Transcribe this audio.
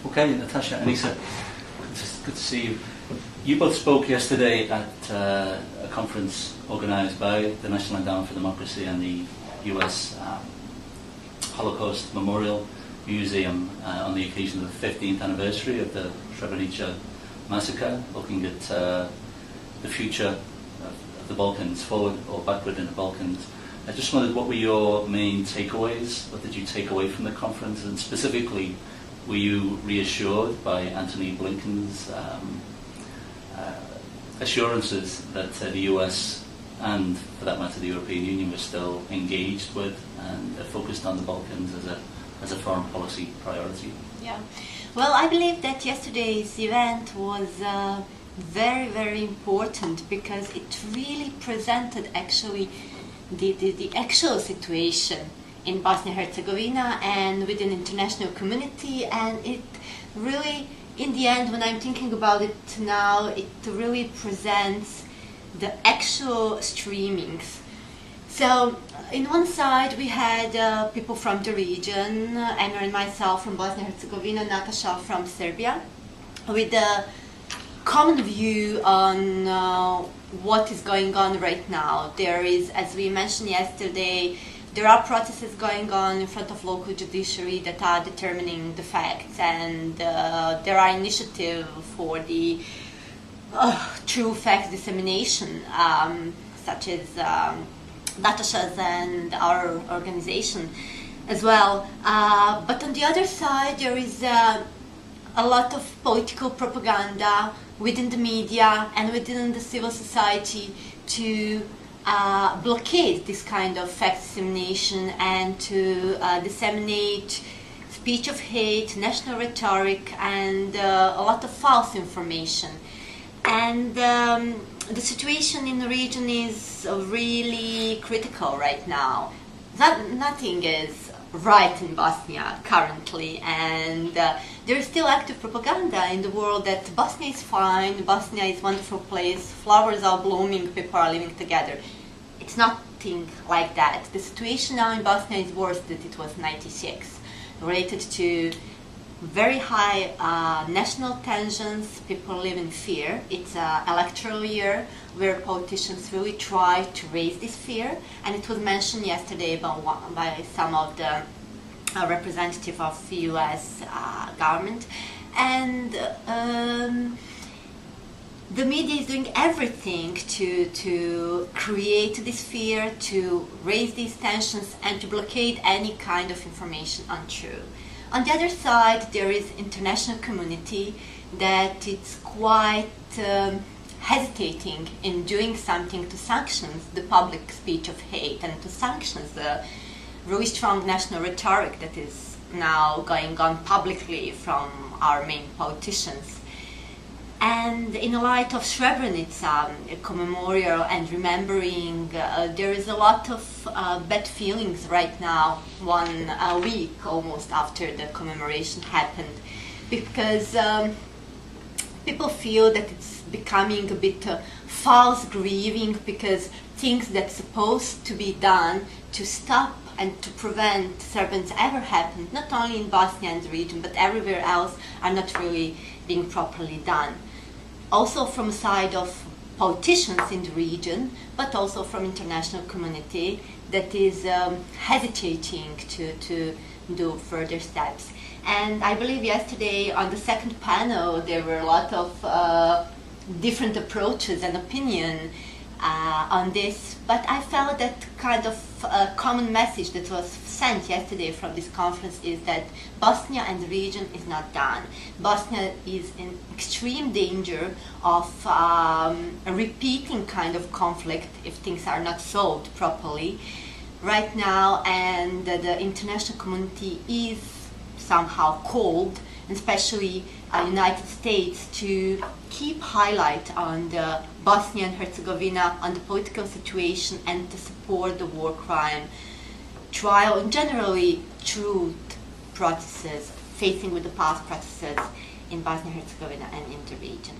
Okay, Nataša, Anisa, good to see you. You both spoke yesterday at a conference organised by the National Endowment for Democracy and the US Holocaust Memorial Museum on the occasion of the 15th anniversary of the Srebrenica massacre, looking at the future of the Balkans, forward or backward in the Balkans. I just wondered, what were your main takeaways? What did you take away from the conference? And specifically, were you reassured by Antony Blinken's assurances that the US and, for that matter, the European Union were still engaged with and focused on the Balkans as a foreign policy priority? Yeah. Well, I believe that yesterday's event was very, very important because it really presented actually the actual situation in Bosnia-Herzegovina and within the international community, and it really, in the end, when I'm thinking about it now, it really presents the actual streamings. So, in one side we had people from the region, Emir and myself from Bosnia-Herzegovina, Nataša from Serbia, with a common view on what is going on right now. There is, as we mentioned yesterday, there are processes going on in front of local judiciary that are determining the facts, and there are initiatives for the true fact dissemination, such as Nataša's and our organization as well. But on the other side, there is a lot of political propaganda within the media and within the civil society to blockade this kind of fact dissemination and to disseminate speech of hate, national rhetoric, and a lot of false information. And the situation in the region is really critical right now. Nothing is right in Bosnia currently, and there is still active propaganda in the world that Bosnia is fine, Bosnia is a wonderful place, flowers are blooming, people are living together. It's nothing like that. The situation now in Bosnia is worse than it was in '96, related to very high national tensions. People live in fear. It's an electoral year where politicians really try to raise this fear, and it was mentioned yesterday by some of the representatives of the US government. And the media is doing everything to create this fear, to raise these tensions, and to blockade any kind of information untrue. On the other side, there is international community that it's quite hesitating in doing something to sanction the public speech of hate and to sanction the really strong national rhetoric that is now going on publicly from our main politicians. And in the light of Srebrenica, a memorial and remembering, there is a lot of bad feelings right now, 1 week almost after the commemoration happened, because people feel that it's becoming a bit false grieving, because things that's supposed to be done to stop and to prevent Serbians ever happened, not only in Bosnia and the region, but everywhere else, are not really being properly done. Also from the side of politicians in the region, but also from international community that is hesitating to do further steps. And I believe yesterday on the second panel there were a lot of different approaches and opinion on this, but I felt that kind of common message that was sent yesterday from this conference is that Bosnia and the region is not done. Bosnia is in extreme danger of a repeating kind of conflict if things are not solved properly right now, and the international community is somehow called, especially United States, to keep highlight on the Bosnia and Herzegovina, on the political situation, and to support the war crime trial and generally truth processes, facing with the past processes in Bosnia and Herzegovina and in the region.